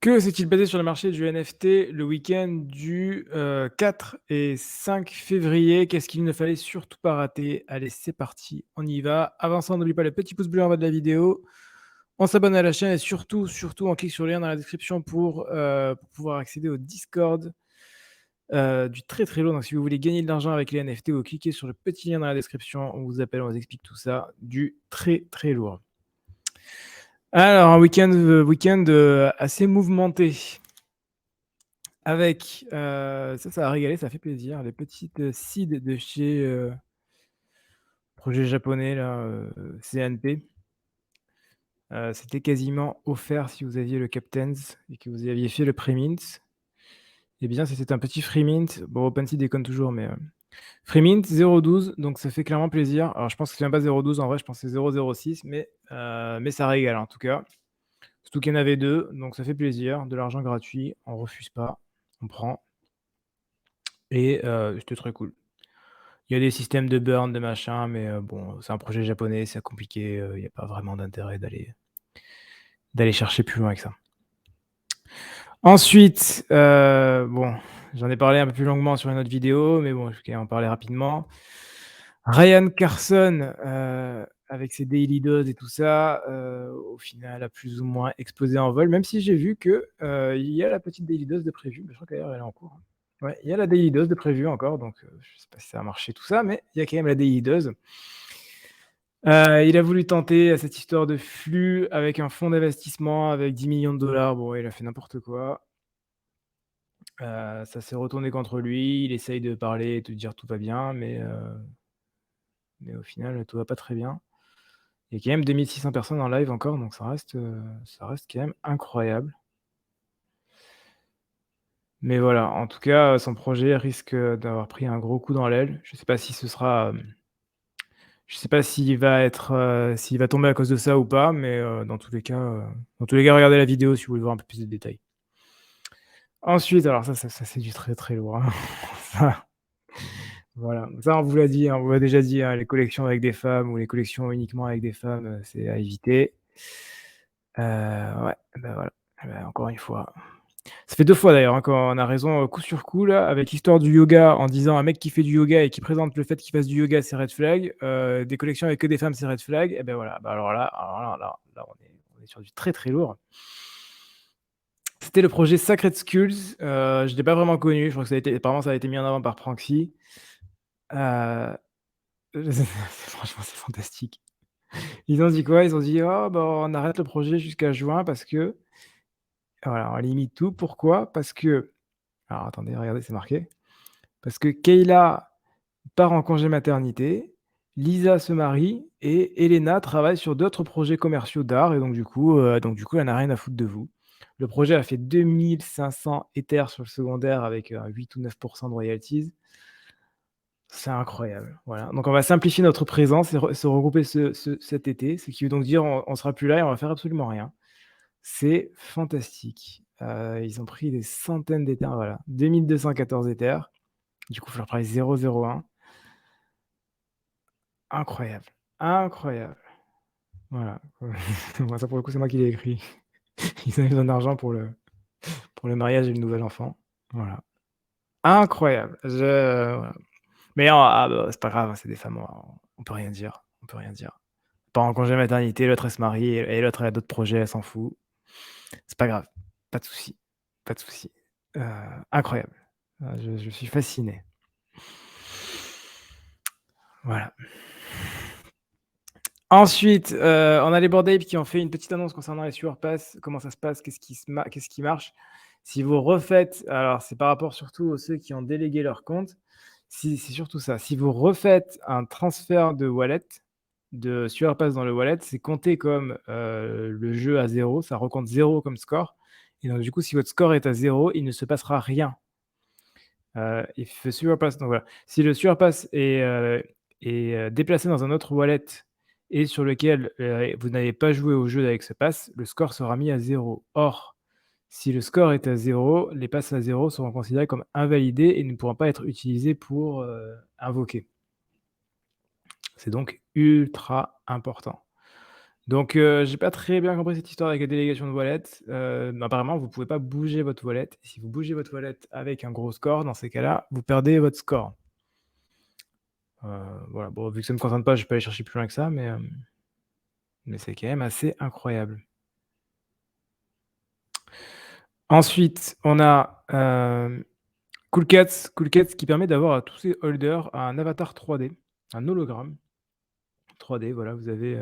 Que s'est-il passé sur le marché du NFT le week-end du, 4 et 5 février? Qu'est-ce qu'il ne fallait surtout pas rater? Allez, c'est parti, on y va. Avant ça, on n'oublie pas le petit pouce bleu en bas de la vidéo. On s'abonne à la chaîne et surtout, on clique sur le lien dans la description pour pouvoir accéder au Discord, du très, très lourd. Donc si vous voulez gagner de l'argent avec les NFT, vous cliquez sur le petit lien dans la description. On vous appelle, on vous explique tout ça. Du très, très lourd. Alors, un week-end, assez mouvementé. Avec, ça a régalé, ça fait plaisir. Les petites, seeds de chez, projet japonais là, CNP. C'était quasiment offert si vous aviez le Captain's et que vous aviez fait le pre-mint. Eh bien, c'était un petit free mint. Bon, OpenSea déconne toujours, mais, free mint 0,12, donc ça fait clairement plaisir. Alors je pense que c'est même pas 0,12 en vrai, je pense que c'est 0,06, mais ça régale en tout cas. Surtout qu'il y en avait 2, donc ça fait plaisir. De l'argent gratuit, on refuse pas, on prend et c'était très cool. Il y a des systèmes de burn, de machin, mais bon, c'est un projet japonais, c'est compliqué, il y a pas vraiment d'intérêt d'aller chercher plus loin que ça. Ensuite, bon, j'en ai parlé un peu plus longuement sur une autre vidéo, mais bon, je vais quand même en parler rapidement. Ryan Carson, avec ses daily doses et tout ça, au final a plus ou moins explosé en vol, même si j'ai vu que, il y a la petite daily dose de prévue, mais je crois qu'ailleurs elle est en cours, hein. Ouais, il y a la daily dose de prévue encore, donc je sais pas si ça a marché tout ça, mais il y a quand même la daily dose. Il a voulu tenter cette histoire de flux avec un fonds d'investissement avec 10 millions de dollars. Bon, il a fait n'importe quoi. Ça s'est retourné contre lui. Il essaye de parler et de dire tout va bien, mais au final, tout va pas très bien. Il y a quand même 2 600 personnes en live encore, donc ça reste quand même incroyable. Mais voilà, en tout cas, son projet risque, d'avoir pris un gros coup dans l'aile. Je sais pas si ce sera, je sais pas s'il va tomber à cause de ça ou pas, mais dans tous les cas, regardez la vidéo si vous voulez voir un peu plus de détails. Ensuite, alors ça c'est du très, très lourd, hein. Ça, voilà, ça on vous l'a dit, hein, on vous l'a déjà dit, hein, les collections avec des femmes ou les collections uniquement avec des femmes, c'est à éviter. Ouais, bah, voilà, encore une fois. Ça fait 2 fois d'ailleurs, hein, qu'on a raison, coup sur coup là, avec l'histoire du yoga en disant un mec qui fait du yoga et qui présente le fait qu'il fasse du yoga, c'est red flag, des collections avec que des femmes, c'est red flag et ben voilà, bah, alors là, on est sur du très, très lourd. C'était le projet Sacred Skulls, je l'ai pas vraiment connu, je crois que apparemment ça a été mis en avant par Pranksy. Heu, franchement, c'est fantastique. Ils ont dit quoi? Ils ont dit: «Oh bah, on arrête le projet jusqu'à juin parce que» voilà, on limite tout. Pourquoi? Parce que alors attendez, regardez, c'est marqué. Parce que Kayla part en congé maternité, Lisa se marie et Elena travaille sur d'autres projets commerciaux d'art et donc du coup, elle n'a rien à foutre de vous. Le projet a fait 2 500 Ethers sur le secondaire avec, 8 ou 9 de royalties. C'est incroyable, voilà. Donc on va simplifier notre présence et se regrouper cet été, ce qui veut donc dire on sera plus là et on va faire absolument rien. C'est fantastique. Ils ont pris des centaines d'Ethers, voilà, 2 214 Ethers. Du coup, faut leur parler 0,01. Incroyable, incroyable. Voilà. Moi, ça, pour le coup, c'est moi qui l'ai écrit. Ils avaient besoin d'argent pour le mariage et le nouvel enfant. Voilà. Incroyable. Voilà. Mais bah, c'est pas grave, hein, c'est des femmes, on peut rien dire, on peut rien dire. Part en congé maternité, l'autre elle se marie et l'autre elle a d'autres projets, elle s'en fout. C'est pas grave, pas de souci, pas de souci. Heu, Incroyable. Je suis fasciné. Voilà. Ensuite, on a les Bored Ape qui ont fait une petite annonce concernant les Sewer Pass. Comment ça se passe? Qu'est-ce qui marche? Si vous refaites alors c'est par rapport surtout aux ceux qui ont délégué leur compte. Si c'est surtout ça. Si vous refaites un transfert de wallet, de Sewer Pass dans le wallet, c'est compté comme, le jeu à 0. Ça recompte 0 comme score et donc du coup, si votre score est à 0, il ne se passera rien. If the Sewer Pass donc voilà. Si le Sewer Pass est déplacé dans un autre wallet et sur lequel, vous n'avez pas joué au jeu avec ce pass, le score sera mis à 0. Or, si le score est à 0, les passes à 0 seront considérés comme invalidés et ne pourront pas être utilisés pour, invoquer. C'est donc ultra important. Donc j'ai pas très bien compris cette histoire avec la délégation de wallet. Mais apparemment, vous pouvez pas bouger votre wallet. Si vous bougez votre wallet avec un gros score, dans ces cas-là, vous perdez votre score. Voilà, bon, vu que ça me concerne pas, je vais pas aller chercher plus loin que ça, mais c'est quand même assez incroyable. Ensuite, on a, Coolcats qui permet d'avoir à tous ces holders un avatar 3D, un hologramme 3D, voilà, vous avez,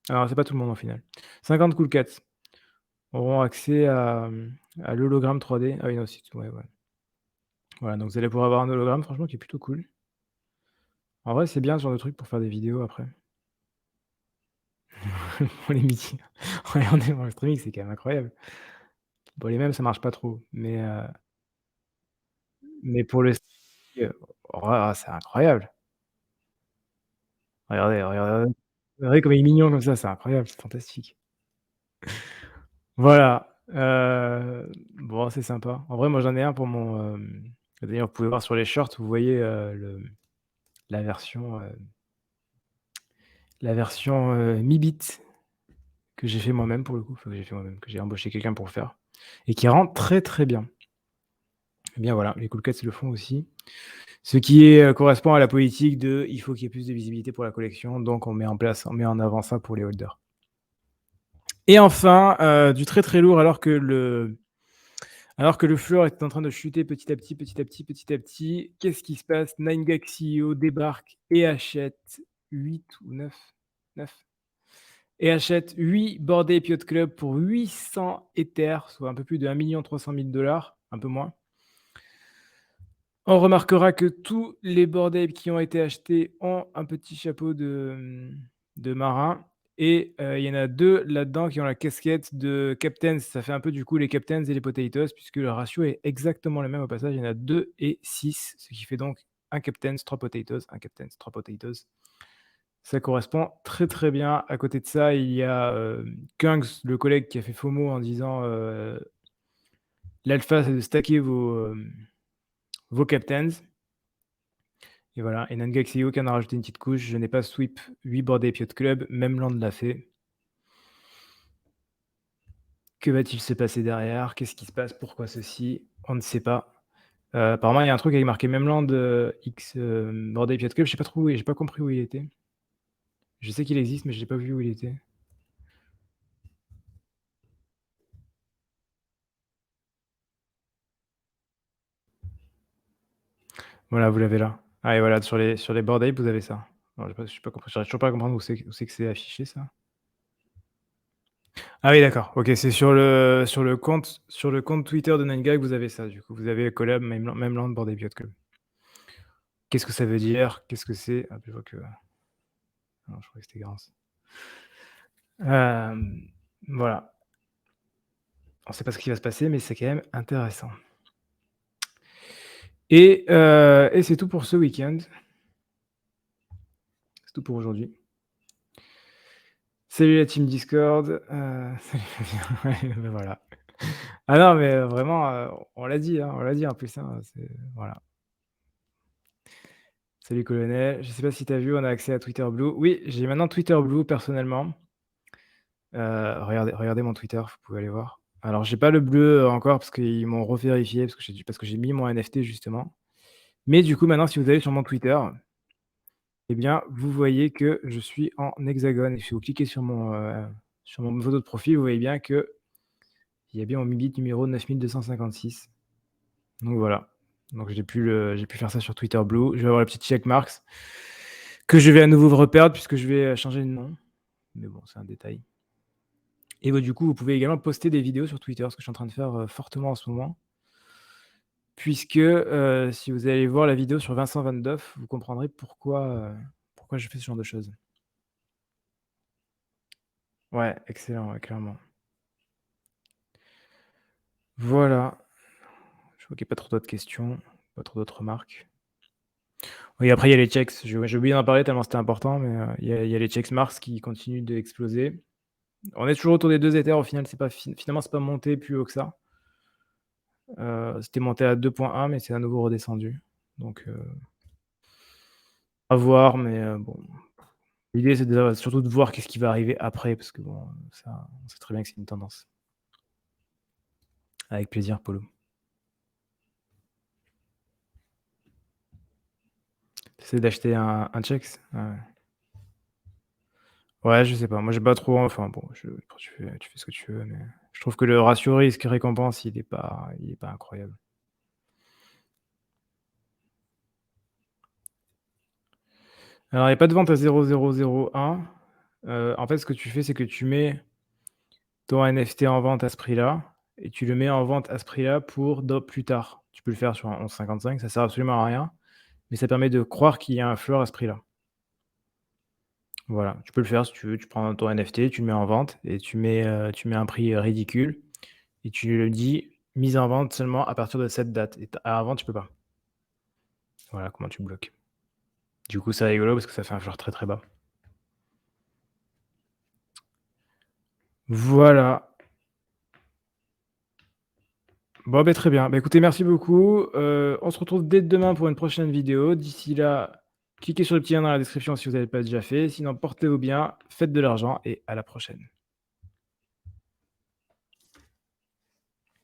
alors c'est pas tout le monde, au final. 50 Coolcats auront accès à l'hologramme 3D. Ah oui, non, si, ouais, ouais. Voilà, donc vous allez pouvoir avoir un hologramme, franchement, qui est plutôt cool. En vrai, c'est bien ce genre de truc pour faire des vidéos après. Pour les meetings. Regardez, pour le streaming, c'est quand même incroyable. Bon, les mèmes, ça marche pas trop, mais pour le streaming, oh, c'est incroyable. Regardez comme il est mignon comme ça, c'est incroyable, c'est fantastique. Voilà, bon, c'est sympa. En vrai, moi, j'en ai un pour mon, d'ailleurs, vous pouvez voir sur les shorts, vous voyez, la version, heu Mi Bit que j'ai fait moi-même pour le coup, enfin que j'ai fait moi-même, que j'ai embauché quelqu'un pour le faire et qui rend très, très bien. Eh bien voilà, les Cool Cats le font aussi. Ce qui est, correspond à la politique de: «Il faut qu'il y ait plus de visibilité pour la collection, donc on met en avant ça pour les holders». Et enfin, du très, très lourd alors que le floor est en train de chuter petit à petit, petit à petit, petit à petit, qu'est-ce qui se passe? 9gag CEO débarque et achète 8 ou 9 et achète 8 Bored Ape Yacht Club pour 800 Ethers, soit un peu plus de 1 300 000 $, un peu moins. On remarquera que tous les Bored Ape qui ont été achetés ont un petit chapeau de marin et il y en a 2 là-dedans qui ont la casquette de captains. Ça fait un peu du coup les captains et les potatoes puisque le ratio est exactement le même au passage. Il y en a 2 et 6, ce qui fait donc un captains, 3 potatoes, un captains, 3 potatoes. Ça correspond très, très bien. À côté de ça, il y a, Kungs, le collègue qui a fait FOMO en disant, «L'alpha, c'est de stacker vos captains». Et voilà, et Nangaxeo qui en a rajouté une petite couche. Je n'ai pas sweep 8 Bored Ape Yacht Club, même Land l'a fait. Que va-t-il se passer derrière? Qu'est-ce qui se passe? Pourquoi ceci? On ne sait pas. Apparemment, il y a un truc avec marqué Memland, X, Bored Ape Yacht Club. Je sais pas trop où j'ai pas compris où il était. Je sais qu'il existe, mais j'ai pas vu où il était. Voilà, vous l'avez là. Ah et voilà, sur les Bored Ape, vous avez ça. Alors j'ai pas compris, j'arrive toujours pas à comprendre où c'est que c'est affiché ça. Ah oui, d'accord. OK, c'est sur le compte Twitter de 9gag, vous avez ça du coup. Vous avez collab Memland Bored Ape Yacht Club. Qu'est-ce que ça veut dire? Qu'est-ce que c'est? Ah, je vois que non, je croyais que c'était Garance. Voilà. On sait pas ce qui va se passer, mais c'est quand même intéressant. Et c'est tout pour ce week-end. C'est tout pour aujourd'hui. Salut la team Discord, salut Fabien. Ouais, bah, voilà. Ah non, mais vraiment, on l'a dit, hein, on l'a dit en plus, hein, c'est voilà. Salut colonel, je sais pas si tu as vu, on a accès à Twitter Blue. Oui, j'ai maintenant Twitter Blue personnellement. Regardez mon Twitter, vous pouvez aller voir. Alors j'ai pas le bleu, encore parce qu'ils m'ont revérifié parce que j'ai mis mon NFT justement. Mais du coup maintenant si vous allez sur mon Twitter, eh bien vous voyez que je suis en hexagone et si vous cliquez sur mon photo de profil, vous voyez bien qu'il y a bien mon Mibit numéro 9256. Donc voilà. Donc j'ai pu faire ça sur Twitter Blue. Je vais avoir la petite check marks que je vais à nouveau reperdre puisque je vais, changer de nom. Mais bon, c'est un détail. Et bah, du coup, vous pouvez également poster des vidéos sur Twitter, ce que je suis en train de faire, fortement en ce moment. Puisque, si vous allez voir la vidéo sur Vincent Van Doff, vous comprendrez pourquoi je fais ce genre de choses. Ouais, excellent, ouais, clairement. Voilà, je vois qu'il y a pas trop d'autres questions, pas trop d'autres remarques. Oui, après il y a les checks, j'ai oublié d'en parler tellement c'était important, mais, il y a les checks Mars qui continuent d'exploser. On est toujours autour des 2 Ethers au final, c'est pas finalement c'est pas monté plus haut que ça. C'était monté à 2,1 mais c'est à nouveau redescendu. Donc, à voir, mais, bon. L'idée, c'est de surtout de voir qu'est-ce qui va arriver après parce que bon, ça, on sait très bien que c'est une tendance. Avec plaisir, Polo. Tu d'acheter un Chex? Ouais. Ouais, je sais pas. Moi, j'ai pas trop enfin bon, après tu fais ce que tu veux, mais je trouve que le ratio risque-récompense, il est pas incroyable. Alors, il y a pas de vente à 0,001. En fait, ce que tu fais, c'est que tu mets ton NFT en vente à ce prix-là et tu le mets en vente à ce prix-là pour dans plus tard. Tu peux le faire sur un 11,55, ça sert absolument à rien, mais ça permet de croire qu'il y a un floor à ce prix-là. Voilà, tu peux le faire si tu veux, tu prends ton NFT, tu le mets en vente et tu mets un prix, ridicule et tu le dis: «Mise en vente seulement à partir de cette date» et avant tu peux pas. Voilà comment tu bloques. Du coup, c'est rigolo parce que ça fait un floor très, très bas. Voilà. Bon, beh, très bien. Bah, écoutez, merci beaucoup. On se retrouve dès demain pour une prochaine vidéo. D'ici là, cliquez sur le petit lien dans la description si vous n'avez pas déjà fait. Sinon, portez-vous bien, faites de l'argent et à la prochaine.